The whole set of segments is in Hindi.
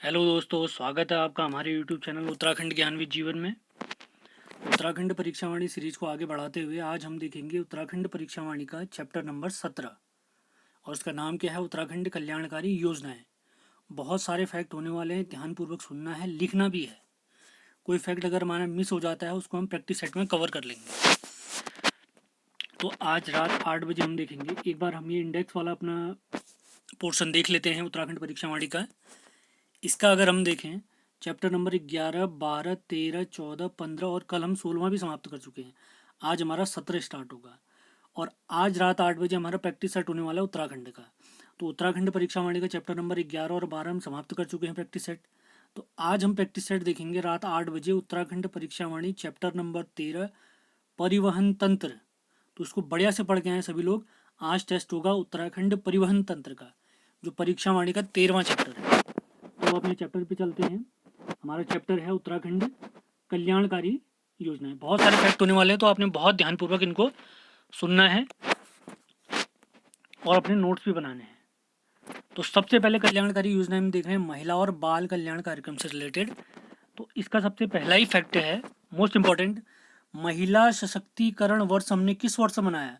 हेलो दोस्तों, स्वागत है आपका हमारे यूट्यूब चैनल उत्तराखंड ज्ञानविद जीवन में। उत्तराखंड परीक्षावाणी सीरीज को आगे बढ़ाते हुए आज हम देखेंगे उत्तराखंड परीक्षावाणी का चैप्टर नंबर 17 और उसका नाम क्या है, उत्तराखंड कल्याणकारी योजनाएं। बहुत सारे फैक्ट होने वाले हैं, ध्यानपूर्वक सुनना है, लिखना भी है। कोई फैक्ट अगर हमारा मिस हो जाता है उसको हम प्रैक्टिस सेट में कवर कर लेंगे। तो आज रात 8 बजे हम देखेंगे। एक बार हम ये इंडेक्स वाला अपना पोर्शन देख लेते हैं उत्तराखंड परीक्षावाणी का। इसका अगर हम देखें, चैप्टर नंबर 11, 12, 13, 14, 15 और कल हम 16वां भी समाप्त कर चुके हैं। आज हमारा 17 स्टार्ट होगा और आज रात 8 बजे हमारा प्रैक्टिस सेट होने वाला है उत्तराखंड का। तो उत्तराखंड परीक्षावाणी का चैप्टर नंबर 11 और 12 हम समाप्त कर चुके हैं प्रैक्टिस सेट। तो आज हम प्रैक्टिस सेट देखेंगे रात 8 बजे, उत्तराखंड परीक्षावाणी चैप्टर नंबर 13, परिवहन तंत्र। तो उसको बढ़िया से पढ़ के आए सभी लोग। आज टेस्ट होगा उत्तराखंड परिवहन तंत्र का, जो परीक्षावाणी का 13वां चैप्टर है। तो अपने चैप्टर पे चलते हैं। हमारा चैप्टर है उत्तराखंड कल्याणकारी योजनाएं। बहुत सारे फैक्ट होने वाले हैं, तो आपने बहुत ध्यानपूर्वक इनको सुनना है और अपने नोट्स भी बनाने हैं। तो सबसे पहले कल्याणकारी योजनाएं हम देख रहे हैं महिला और बाल कल्याण कार्यक्रम से रिलेटेड। तो इसका सबसे पहला ही फैक्ट है, मोस्ट इम्पॉर्टेंट, महिला सशक्तिकरण वर्ष हमने किस वर्ष मनाया?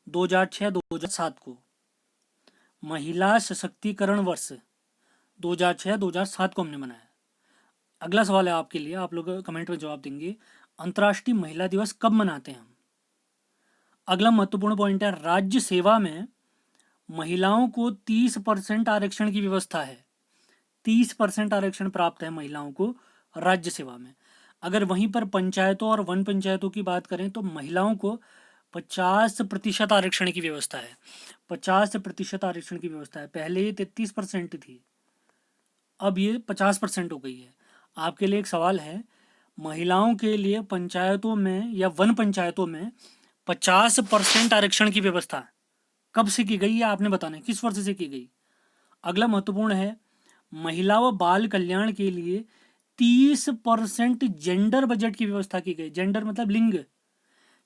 2006 2007 को महिला सशक्तिकरण वर्ष 2006 2007 को हमने मनाया। अगला सवाल है आपके लिए, आप लोग कमेंट में जवाब देंगे। अंतर्राष्ट्रीय महिला दिवस कब मनाते हैं हम? अगला महत्वपूर्ण पॉइंट है, राज्य सेवा में महिलाओं को 30% आरक्षण की व्यवस्था है। 30% आरक्षण प्राप्त है महिलाओं को राज्य सेवा में। अगर वहीं पर पंचायतों और वन पंचायतों की बात करें तो महिलाओं को 50% आरक्षण की व्यवस्था है। 50% आरक्षण की व्यवस्था है। पहले ये 33% थी, अब ये 50% हो गई है। आपके लिए एक सवाल है, महिलाओं के लिए पंचायतों में या वन पंचायतों में 50% आरक्षण की व्यवस्था कब से की गई है? आपने बताना है किस वर्ष से की गई। अगला महत्वपूर्ण है, महिला व बाल कल्याण के लिए 30% जेंडर बजट की व्यवस्था की गई। जेंडर मतलब लिंग,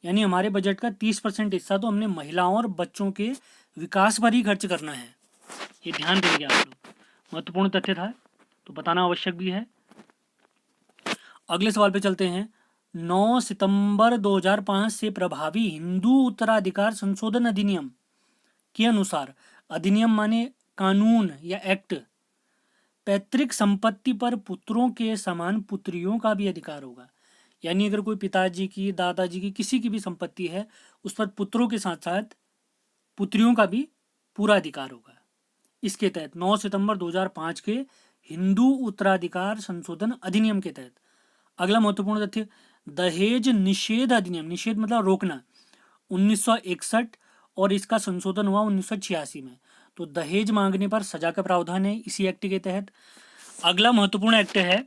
यानी हमारे बजट का 30% हिस्सा तो हमने महिलाओं और बच्चों के विकास पर ही खर्च करना है। ये ध्यान देंगे आप लोग, महत्वपूर्ण तथ्य था, तो बताना आवश्यक भी है। अगले सवाल पे चलते हैं। 9 सितंबर 2005 से प्रभावी हिंदू उत्तराधिकार संशोधन अधिनियम के अनुसार, अधिनियम माने कानून या एक्ट, पैतृक संपत्ति पर पुत्रों के समान पुत्रियों का भी अधिकार होगा। यानी अगर कोई पिताजी की, दादाजी की, किसी की भी संपत्ति है, उस पर पुत्रों के साथ साथ पुत्रियों का भी पूरा अधिकार होगा। इसके तहत 9 सितंबर 2005 के हिंदू उत्तराधिकार संशोधन अधिनियम के तहत। अगला महत्वपूर्ण तथ्य, दहेज निषेध अधिनियम, निषेध मतलब रोकना, 1961 और इसका संशोधन हुआ 1986 में। तो दहेज मांगने पर सजा का प्रावधान है इसी एक्ट के तहत। अगला महत्वपूर्ण एक्ट है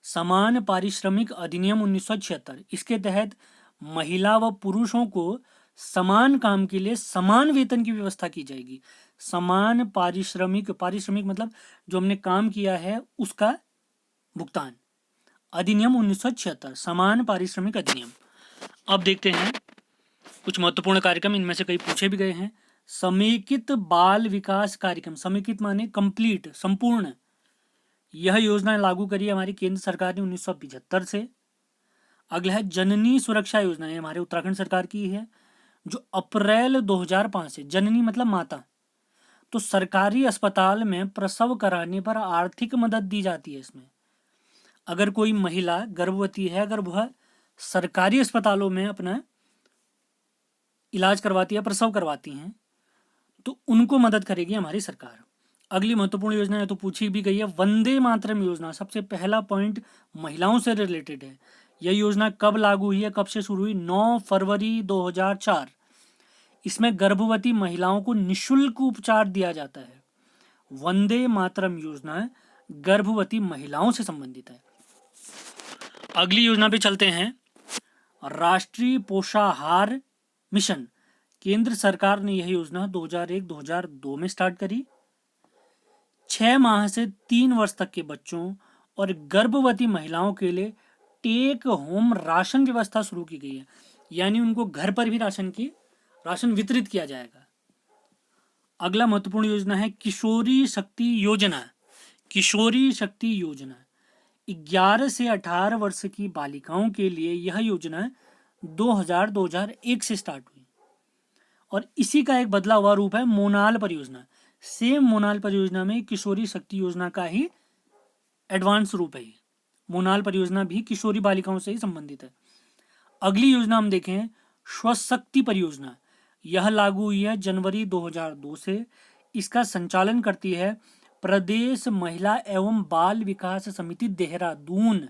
समान पारिश्रमिक अधिनियम 1976। इसके तहत महिला व पुरुषों को समान काम के लिए समान वेतन की व्यवस्था की जाएगी। समान पारिश्रमिक, पारिश्रमिक मतलब जो हमने काम किया है उसका भुगतान। अधिनियम 1976, समान पारिश्रमिक अधिनियम। अब देखते हैं कुछ महत्वपूर्ण कार्यक्रम, इनमें से कई पूछे भी गए हैं। समेकित बाल विकास कार्यक्रम, समेकित माने कंप्लीट, संपूर्ण। यह योजना लागू करी है हमारी केंद्र सरकार ने 1975 से। अगला है जननी सुरक्षा योजना, ये हमारे उत्तराखंड सरकार की है, जो अप्रैल 2005 से, जननी मतलब माता, तो सरकारी अस्पताल में प्रसव कराने पर आर्थिक मदद दी जाती है। इसमें अगर कोई महिला गर्भवती है, अगर वह सरकारी अस्पतालों में अपना इलाज करवाती है, प्रसव करवाती हैं, तो उनको मदद करेगी हमारी सरकार। अगली महत्वपूर्ण योजना है तो पूछी भी गई है, वंदे मातरम योजना। सबसे पहला पॉइंट महिलाओं से रिलेटेड है। यह योजना कब लागू हुई है, कब से शुरू हुई? 9 फरवरी 2004। इसमें गर्भवती महिलाओं को निःशुल्क उपचार दिया जाता है। वंदे मातरम योजना गर्भवती महिलाओं से संबंधित है। अगली योजना पे चलते हैं, राष्ट्रीय पोषाहार मिशन। केंद्र सरकार ने यह योजना 2001-2002 में स्टार्ट करी। 6 माह से 3 वर्ष तक के बच्चों और गर्भवती महिलाओं के लिए टेक होम राशन व्यवस्था शुरू की गई है, यानी उनको घर पर भी राशन वितरित किया जाएगा। अगला महत्वपूर्ण योजना है किशोरी शक्ति योजना। किशोरी शक्ति योजना 11 से 18 वर्ष की बालिकाओं के लिए यह योजना 2001 से स्टार्ट हुई और इसी का एक बदला हुआ रूप है मोनाल परियोजना। सेम मोनाल परियोजना में किशोरी शक्ति योजना का ही एडवांस रूप है। मोनाल परियोजना भी किशोरी बालिकाओं से ही संबंधित है। अगली योजना हम देखें स्वशक्ति परियोजना। यह लागू हुई है जनवरी 2002 से। इसका संचालन करती है प्रदेश महिला एवं बाल विकास समिति देहरादून।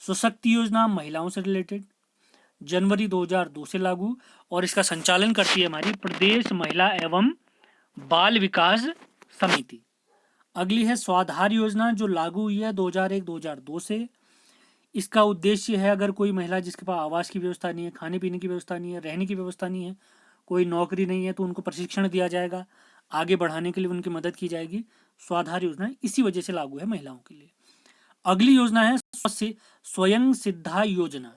स्वशक्ति योजना महिलाओं से रिलेटेड, जनवरी 2002 से लागू, और इसका संचालन करती है हमारी प्रदेश महिला एवं बाल विकास समिति। अगली है स्वाधार योजना जो लागू हुई है 2001-2002 से। इसका उद्देश्य है अगर कोई महिला जिसके पास आवास की व्यवस्था नहीं है, खाने पीने की व्यवस्था नहीं है, रहने की व्यवस्था नहीं है, कोई नौकरी नहीं है, तो उनको प्रशिक्षण दिया जाएगा, आगे बढ़ाने के लिए उनकी मदद की जाएगी। स्वाधार योजना इसी वजह से लागू है महिलाओं के लिए। अगली योजना है स्वयं सिद्धा योजना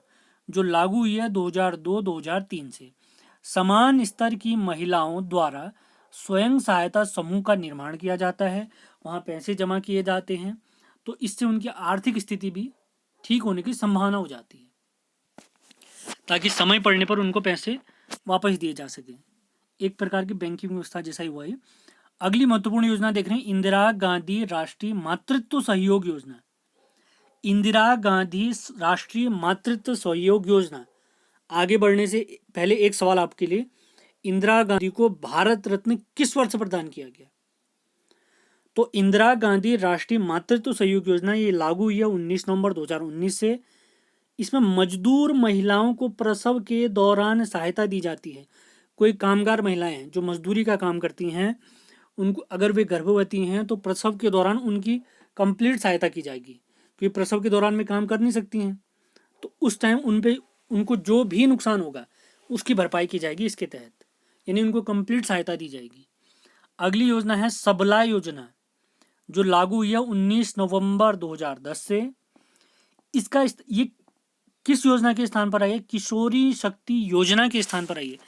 जो लागू हुई है 2002-2003 से। समान स्तर की महिलाओं द्वारा स्वयं सहायता समूह का निर्माण किया जाता है, वहाँ पैसे जमा किए जाते हैं, तो इससे उनकी आर्थिक स्थिति भी ठीक होने की संभावना हो जाती है ताकि समय पड़ने पर उनको पैसे वापस दिए जा सके। एक प्रकार की बैंकिंग व्यवस्था जैसा ही हुआ है। अगली महत्वपूर्ण योजना देख रहे हैं इंदिरा गांधी राष्ट्रीय मातृत्व सहयोग योजना। इंदिरा गांधी राष्ट्रीय मातृत्व सहयोग योजना। आगे बढ़ने से पहले एक सवाल आपके लिए, इंदिरा गांधी को भारत रत्न किस वर्ष प्रदान किया गया? तो इंदिरा गांधी राष्ट्रीय मातृत्व सहयोग योजना ये लागू हुई है 19 नवंबर 2019 से। इसमें मजदूर महिलाओं को प्रसव के दौरान सहायता दी जाती है। कोई कामगार महिलाएं हैं जो मजदूरी का काम करती हैं, उनको अगर वे गर्भवती हैं तो प्रसव के दौरान उनकी कंप्लीट सहायता की जाएगी, क्योंकि प्रसव के दौरान में काम कर नहीं सकती हैं, तो उस टाइम उनको जो भी नुकसान होगा उसकी भरपाई की जाएगी इसके तहत, यानी उनको कंप्लीट सहायता दी जाएगी। अगली योजना है सबला योजना जो लागू हुई है 19 नवंबर 2010 से। इसका ये किस योजना के स्थान पर आई है? किशोरी शक्ति योजना के स्थान पर आई है।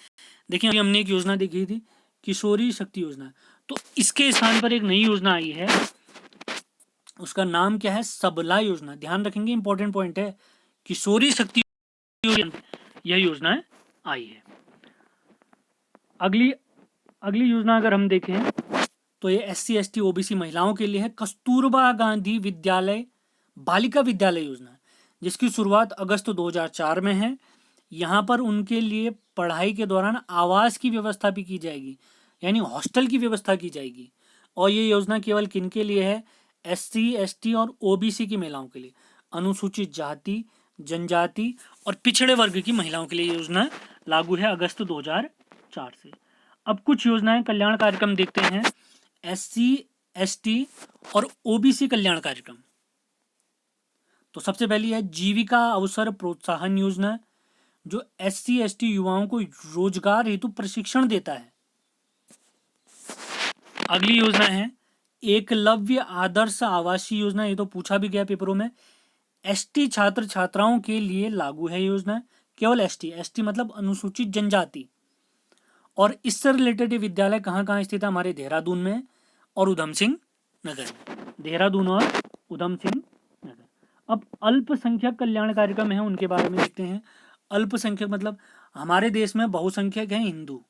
देखिए अभी हमने एक योजना देखी थी किशोरी शक्ति योजना, तो इसके स्थान पर एक नई योजना आई है, उसका नाम क्या है? सबला योजना। ध्यान रखेंगे, इंपॉर्टेंट पॉइंट है, किशोरी शक्ति यह योजना आई है। अगली योजना अगर हम देखें तो ये SC ST OBC महिलाओं के लिए है कस्तूरबा गांधी विद्यालय बालिका विद्यालय योजना, जिसकी शुरुआत अगस्त 2004 में है। यहाँ पर उनके लिए पढ़ाई के दौरान आवास की व्यवस्था भी की जाएगी, यानी हॉस्टल की व्यवस्था की जाएगी। और ये योजना केवल किन के लिए है? SC ST और OBC की महिलाओं के लिए, अनुसूचित जाति जनजाति और पिछड़े वर्ग की महिलाओं के लिए योजना लागू है अगस्त 2004 से। अब कुछ योजनाएं कल्याण कार्यक्रम देखते हैं, SC ST और OBC कल्याण कार्यक्रम। तो सबसे पहली है जीविका अवसर प्रोत्साहन योजना जो SC ST युवाओं को रोजगार हेतु प्रशिक्षण देता है। अगली योजना है एकलव्य आदर्श आवासीय योजना, ये तो पूछा भी गया पेपरों में। ST छात्र छात्राओं के लिए लागू है योजना, केवल ST मतलब अनुसूचित जनजाति। और इससे रिलेटेड विद्यालय कहाँ कहाँ स्थित है? हमारे देहरादून में और उधम सिंह नगर में। देहरादून और उधम सिंह नगर। अब अल्पसंख्यक कल्याण कार्यक्रम है, उनके बारे में देखते हैं। अल्पसंख्यक मतलब हमारे देश में बहुसंख्यक हैं हिंदू,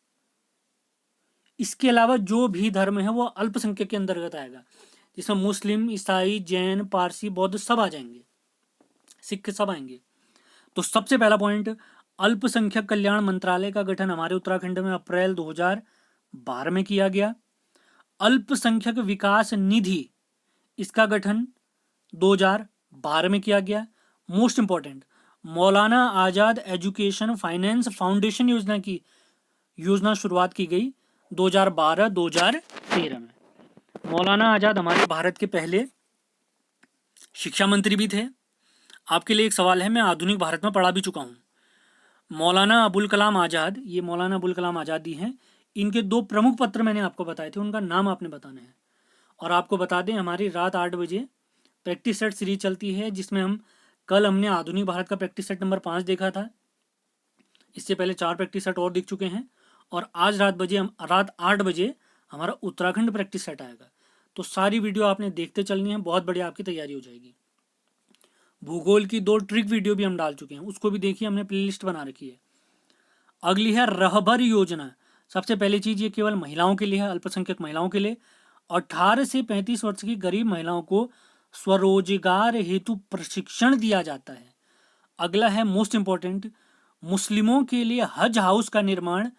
इसके अलावा जो भी धर्म है वो अल्पसंख्यक के अंतर्गत आएगा, जिसमें मुस्लिम, ईसाई, जैन, पारसी, बौद्ध सब आ जाएंगे, सिख सब आएंगे। तो सबसे पहला पॉइंट, अल्पसंख्यक कल्याण मंत्रालय का गठन हमारे उत्तराखंड में अप्रैल 2012 में किया गया। अल्पसंख्यक विकास निधि, इसका गठन 2012 में किया गया। Most important, Maulana Azad education finance foundation योजना की शुरुआत की गई 2012-2013 में। मौलाना आजाद हमारे भारत के पहले शिक्षा मंत्री भी थे। आपके लिए एक सवाल है, मैं आधुनिक भारत में पढ़ा भी चुका हूँ। मौलाना अबुल कलाम आज़ाद, ये मौलाना अबुल कलाम आज़ाद ही हैं। इनके दो प्रमुख पत्र मैंने आपको बताए थे, उनका नाम आपने बताना है। और आपको बता दें हमारी रात 8 बजे प्रैक्टिस सेट सीरीज चलती है, जिसमें कल हमने आधुनिक भारत का प्रैक्टिस सेट नंबर 5 देखा था। इससे पहले 4 प्रैक्टिस सेट और दिख चुके हैं, और आज रात 8 बजे हमारा उत्तराखंड प्रैक्टिस सेट आएगा। तो सारी वीडियो आपने देखते चलनी है, बहुत बढ़िया आपकी तैयारी हो जाएगी। भूगोल की 2 ट्रिक वीडियो भी हम डाल चुके हैं, उसको भी देखिए, हमने प्लेलिस्ट बना रखी है। अगली है रहबर योजना। सबसे पहली चीज़ ये केवल महिलाओं के लिए है, अल्पसंख्यक महिलाओं के लिए। 18 से 35 वर्ष की गरीब महिलाओं को स्वरोजगार हेतु प्रशिक्षण दिया जाता है। अगला है मोस्ट इम्पॉर्टेंट, मुस्लिमों के लिए हज हाउस का निर्माण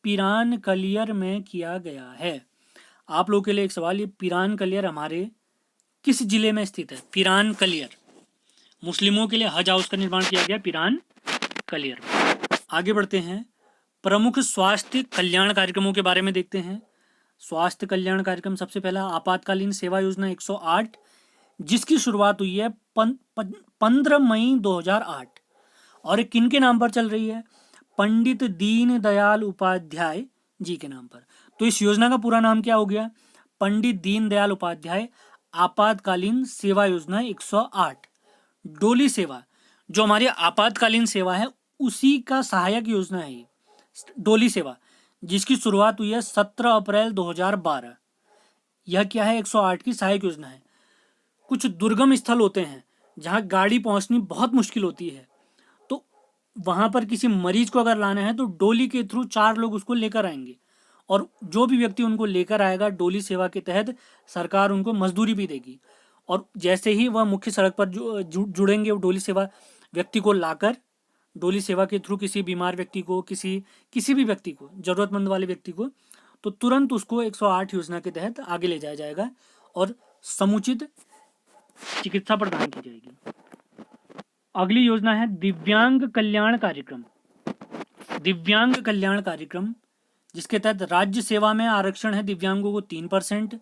पिरान कलियर में किया गया है। आप लोगों के लिए एक सवाल, ये पिरान कलियर हमारे किस जिले में स्थित है? पिरान कलियर, मुस्लिमों के लिए हज हाउस का निर्माण किया गया पिरान कलियर में। आगे बढ़ते हैं, प्रमुख स्वास्थ्य कल्याण कार्यक्रमों के बारे में देखते हैं। स्वास्थ्य कल्याण कार्यक्रम सबसे पहला आपातकालीन सेवा योजना 108, जिसकी शुरुआत हुई है 15 मई 2008 और किन के नाम पर चल रही है? पंडित दीनदयाल उपाध्याय जी के नाम पर। तो इस योजना का पूरा नाम क्या हो गया? पंडित दीनदयाल उपाध्याय आपातकालीन सेवा योजना 108। डोली सेवा, जो हमारी आपातकालीन सेवा है उसी का सहायक योजना है ये डोली सेवा, जिसकी शुरुआत हुई है 17 अप्रैल 2012। यह क्या है? 108 की सहायक योजना है। कुछ दुर्गम स्थल होते हैं जहाँ गाड़ी पहुँचनी बहुत मुश्किल होती है, तो वहाँ पर किसी मरीज को अगर लाना है तो डोली के थ्रू 4 लोग उसको लेकर आएंगे, और जो भी व्यक्ति उनको लेकर आएगा डोली सेवा के तहत सरकार उनको मजदूरी भी देगी। और जैसे ही वह मुख्य सड़क पर जुड़ेंगे, वो डोली सेवा व्यक्ति को लाकर डोली सेवा के थ्रू किसी बीमार व्यक्ति को, किसी भी व्यक्ति को, ज़रूरतमंद वाले व्यक्ति को, तो तुरंत उसको 108 योजना के तहत आगे ले जाया जाएगा और समुचित चिकित्सा प्रदान की जाएगी। अगली योजना है दिव्यांग कल्याण कार्यक्रम। दिव्यांग कल्याण कार्यक्रम, जिसके तहत राज्य सेवा में आरक्षण है दिव्यांगों को 3%।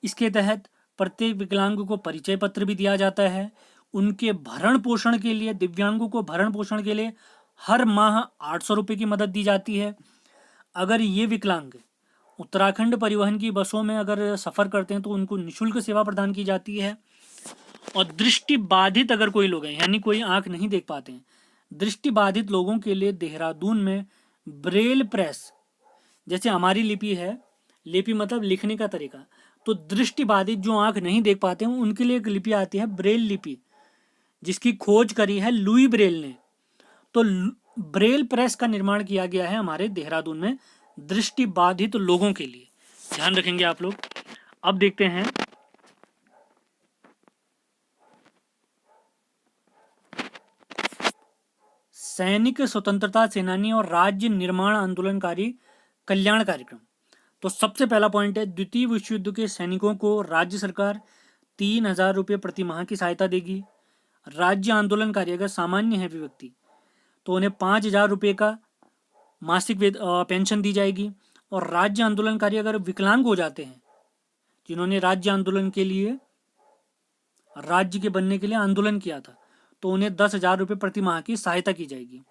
इसके तहत प्रत्येक विकलांग को परिचय पत्र भी दिया जाता है। उनके भरण पोषण के लिए, दिव्यांगों को भरण पोषण के लिए हर माह 800 रुपये की मदद दी जाती है। अगर ये विकलांग उत्तराखंड परिवहन की बसों में अगर सफ़र करते हैं तो उनको निःशुल्क सेवा प्रदान की जाती है। और दृष्टि बाधित अगर कोई लोग हैं, यानी कोई आंख नहीं देख पाते हैं, दृष्टि बाधित लोगों के लिए देहरादून में ब्रेल प्रेस, जैसे हमारी लिपि है, लिपि मतलब लिखने का तरीका, तो दृष्टि बाधित जो आंख नहीं देख पाते हैं उनके लिए एक लिपि आती है ब्रेल लिपि, जिसकी खोज करी है लुई ब्रेल ने। तो ब्रेल प्रेस का निर्माण किया गया है हमारे देहरादून में दृष्टि बाधित लोगों के लिए, ध्यान रखेंगे आप लोग। अब देखते हैं सैनिक, स्वतंत्रता सेनानी और राज्य निर्माण आंदोलनकारी कल्याण कार्यक्रम। तो सबसे पहला पॉइंट है, द्वितीय विश्व युद्ध के सैनिकों को राज्य सरकार 3000 रुपये प्रति माह की सहायता देगी। राज्य आंदोलनकारी अगर सामान्य है व्यक्ति तो उन्हें 5000 रुपये का मासिक पेंशन दी जाएगी। और राज्य आंदोलनकारी अगर विकलांग हो जाते हैं, जिन्होंने राज्य आंदोलन के लिए, राज्य के बनने के लिए आंदोलन किया था, तो उन्हें 10,000 रुपये प्रति माह की सहायता की जाएगी।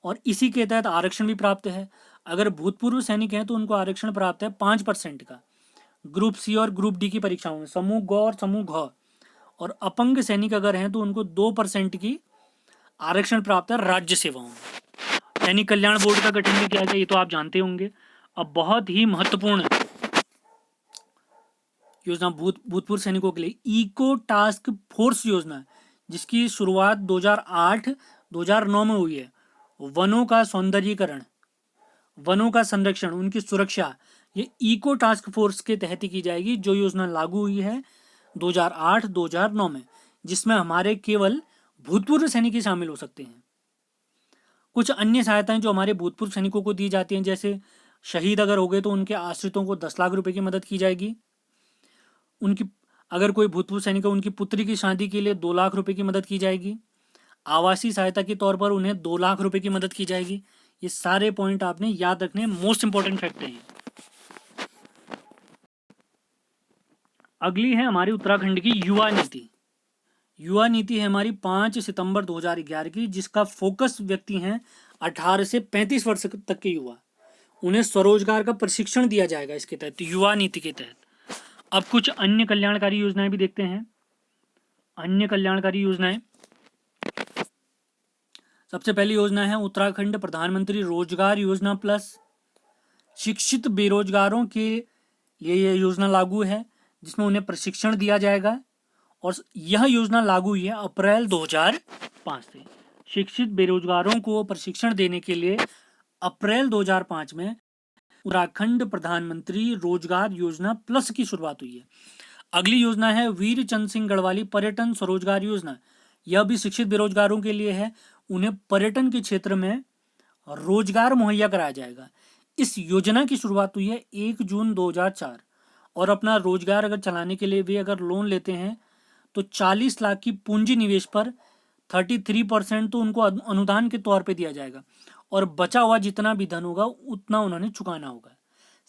और इसी के तहत आरक्षण भी प्राप्त है। अगर भूतपूर्व सैनिक हैं तो उनको आरक्षण प्राप्त है 5% का ग्रुप सी और ग्रुप डी की परीक्षाओं में, समूह ग और समूह घ। और अपंग सैनिक अगर हैं तो उनको 2% की आरक्षण प्राप्त है राज्य सेवाओं में। सैनिक कल्याण बोर्ड का गठन भी किया गया, ये तो आप जानते होंगे। अब बहुत ही महत्वपूर्ण योजना भूतपूर्व सैनिकों के लिए इको टास्क फोर्स योजना, जिसकी शुरुआत 2008-2009 में हुई है। वनों का सौंदर्यीकरण, वनों का संरक्षण, उनकी सुरक्षा, ये इको टास्क फोर्स के तहत ही की जाएगी, जो योजना लागू हुई है 2008-2009 में, जिसमें हमारे केवल भूतपूर्व सैनिक ही शामिल हो सकते हैं। कुछ अन्य सहायताएं जो हमारे भूतपूर्व सैनिकों को दी जाती हैं, जैसे शहीद अगर हो गए तो उनके आश्रितों को 10 लाख रुपए की मदद की जाएगी। उनकी अगर कोई भूतपूर्व सैनिक है, उनकी पुत्री की शादी के लिए 2 लाख रुपए की मदद की जाएगी। आवासीय सहायता के तौर पर उन्हें 2 लाख रुपए की मदद की जाएगी। ये सारे पॉइंट आपने याद रखने, मोस्ट इंपॉर्टेंट फैक्ट है। अगली है हमारी उत्तराखंड की युवा नीति। युवा नीति है हमारी 5 सितंबर 2011 की, जिसका फोकस व्यक्ति हैं 18 से 35 वर्ष तक के युवा। उन्हें स्वरोजगार का प्रशिक्षण दिया जाएगा इसके तहत, युवा नीति के तहत। अब कुछ अन्य कल्याणकारी योजनाएं भी देखते हैं। अन्य कल्याणकारी योजनाएं, सबसे पहली योजना है उत्तराखंड प्रधानमंत्री रोजगार योजना प्लस। शिक्षित बेरोजगारों के लिए यह योजना लागू है, जिसमें उन्हें प्रशिक्षण दिया जाएगा और यह योजना लागू हुई है अप्रैल 2005 से। शिक्षित बेरोजगारों को प्रशिक्षण देने के लिए अप्रैल 2005 में उत्तराखंड प्रधानमंत्री रोजगार योजना प्लस की शुरुआत हुई है। अगली योजना है वीर चंद सिंह गढ़वाली पर्यटन स्वरोजगार योजना। यह भी शिक्षित बेरोजगारों के लिए है, उन्हें पर्यटन के क्षेत्र में रोजगार मुहैया कराया जाएगा। इस योजना की शुरुआत हुई है 1 जून 2004 और अपना रोजगार अगर चलाने के लिए वे अगर लोन लेते हैं तो 40 लाख की पूंजी निवेश पर 33% तो उनको अनुदान के तौर पे दिया जाएगा और बचा हुआ जितना भी धन होगा उतना उन्होंने चुकाना होगा।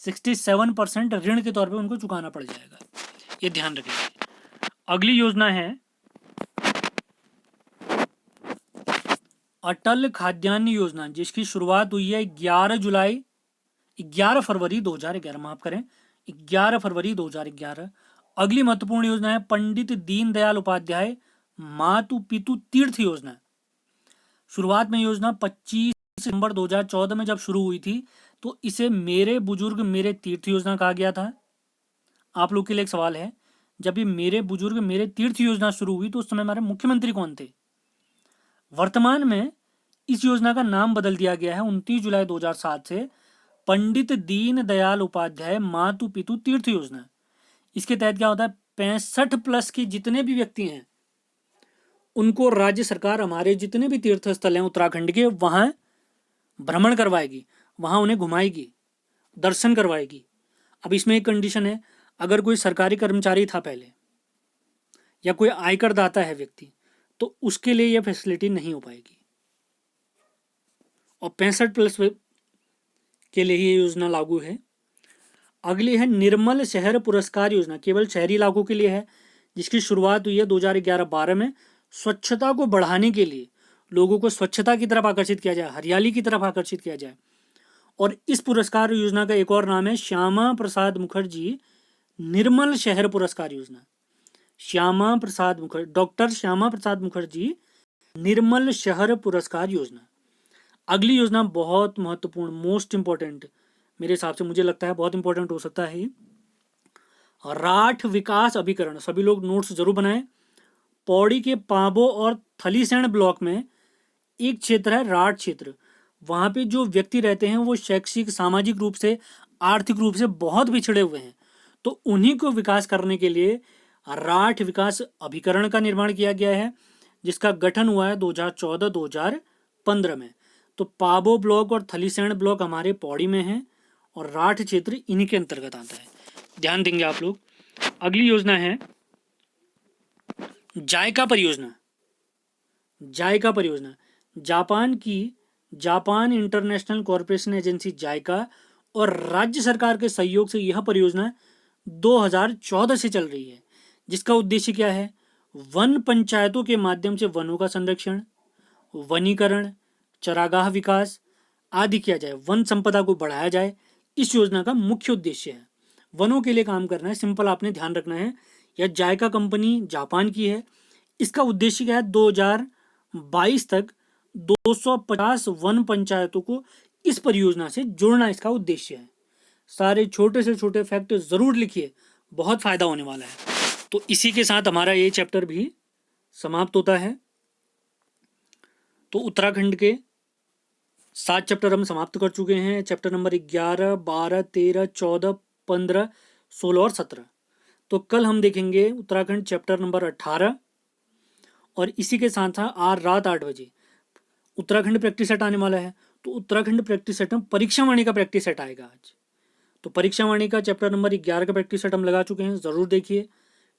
67% ऋण के तौर पे उनको चुकाना पड़ जाएगा, ये ध्यान रखेंगे। अगली योजना है अटल खाद्यान्न योजना, जिसकी शुरुआत हुई है 11 फरवरी 2011, माफ करें 11 फरवरी 2011। अगली महत्वपूर्ण योजना है पंडित दीनदयाल उपाध्याय मातु पितु तीर्थ योजना। शुरुआत में योजना 25 सितंबर 2014 में जब शुरू हुई थी तो इसे मेरे बुजुर्ग मेरे तीर्थ योजना कहा गया था। आप लोग के लिए एक सवाल है, जब ये मेरे बुजुर्ग मेरे तीर्थ योजना शुरू हुई तो उस समय हमारे मुख्यमंत्री कौन थे? वर्तमान में इस योजना का नाम बदल दिया गया है 29 जुलाई 2007 से पंडित दीनदयाल उपाध्याय मातु पितु तीर्थ योजना। इसके तहत क्या होता है, 65 प्लस के जितने भी व्यक्ति हैं उनको राज्य सरकार हमारे जितने भी तीर्थ स्थल हैं उत्तराखंड के वहां भ्रमण करवाएगी, वहां उन्हें घुमाएगी, दर्शन करवाएगी। अब इसमें एक कंडीशन है, अगर कोई सरकारी कर्मचारी था पहले या कोई आयकर दाता है व्यक्ति तो उसके लिए यह फैसिलिटी नहीं हो पाएगी और 65 प्लस के लिए ये योजना लागू है। अगली है निर्मल शहर पुरस्कार योजना, केवल शहरी इलाकों के लिए है, जिसकी शुरुआत हुई है 2011-12 में। स्वच्छता को बढ़ाने के लिए लोगों को स्वच्छता की तरफ आकर्षित किया जाए, हरियाली की तरफ आकर्षित किया जाए। और इस पुरस्कार योजना का एक और नाम है श्यामा प्रसाद मुखर्जी निर्मल शहर पुरस्कार योजना। डॉक्टर श्यामा प्रसाद मुखर्जी निर्मल शहर पुरस्कार योजना। अगली योजना बहुत महत्वपूर्ण, मोस्ट इंपॉर्टेंट मेरे हिसाब से, मुझे लगता है बहुत इंपॉर्टेंट हो सकता है, राठ विकास अभिकरण। सभी लोग नोट्स जरूर बनाएं। पौड़ी के पाबो और थलीसैंण ब्लॉक में एक क्षेत्र है राठ क्षेत्र। वहां पे जो व्यक्ति रहते हैं वो शैक्षिक सामाजिक रूप से आर्थिक रूप से बहुत पिछड़े हुए हैं, तो उन्हीं को विकास करने के लिए राठ विकास अभिकरण का निर्माण किया गया है, जिसका गठन हुआ है 2014-2015 में। तो पाबो ब्लॉक और थलीसैंण ब्लॉक हमारे पौड़ी में है और राठ क्षेत्र इन्हीं के अंतर्गत आता है, ध्यान देंगे आप लोग। अगली योजना है जायका परियोजना। जायका परियोजना जापान इंटरनेशनल कॉरपोरेशन एजेंसी जायका और राज्य सरकार के सहयोग से यह परियोजना 2014 से चल रही है, जिसका उद्देश्य क्या है, वन पंचायतों के माध्यम से वनों का संरक्षण, वनीकरण, चरागाह विकास आदि किया जाए, वन संपदा को बढ़ाया जाए। इस योजना का मुख्य उद्देश्य है वनों के लिए काम करना है। सिंपल आपने ध्यान रखना है, यह जायका कंपनी जापान की है। इसका उद्देश्य क्या है, 2022 तक 250 वन पंचायतों को इस परियोजना से जोड़ना इसका उद्देश्य है। सारे छोटे से छोटे फैक्ट जरूर लिखिए, बहुत फायदा होने वाला है। तो इसी के साथ हमारा ये चैप्टर भी समाप्त होता है। तो उत्तराखंड के 7 चैप्टर हम समाप्त कर चुके हैं। चैप्टर नंबर 11, 12, 13, 14, 15, 16 और 17। तो कल हम देखेंगे उत्तराखंड चैप्टर नंबर 18 और इसी के साथ साथ आज रात 8 बजे उत्तराखंड प्रैक्टिस सेट आने वाला है। तो उत्तराखंड प्रैक्टिस सेट में परीक्षा वाणी का प्रैक्टिस सेट आएगा आज। तो परीक्षा वाणी का चैप्टर नंबर 11 का प्रैक्टिस सेट हम लगा चुके हैं, ज़रूर देखिए।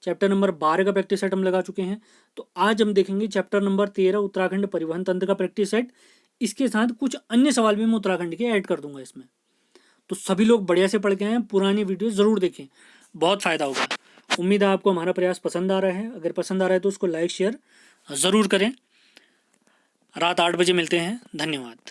चैप्टर नंबर 12 का प्रैक्टिस सेट हम लगा चुके हैं। तो आज हम देखेंगे चैप्टर नंबर 13 उत्तराखंड परिवहन तंत्र का प्रैक्टिस सेट। इसके साथ कुछ अन्य सवाल भी मैं उत्तराखंड के ऐड कर दूंगा इसमें। तो सभी लोग बढ़िया से पढ़ के आए, पुरानी वीडियो ज़रूर देखें, बहुत फ़ायदा होगा। उम्मीद है आपको हमारा प्रयास पसंद आ रहा है। अगर पसंद आ रहा है तो उसको लाइक शेयर ज़रूर करें। रात 8 बजे मिलते हैं, धन्यवाद।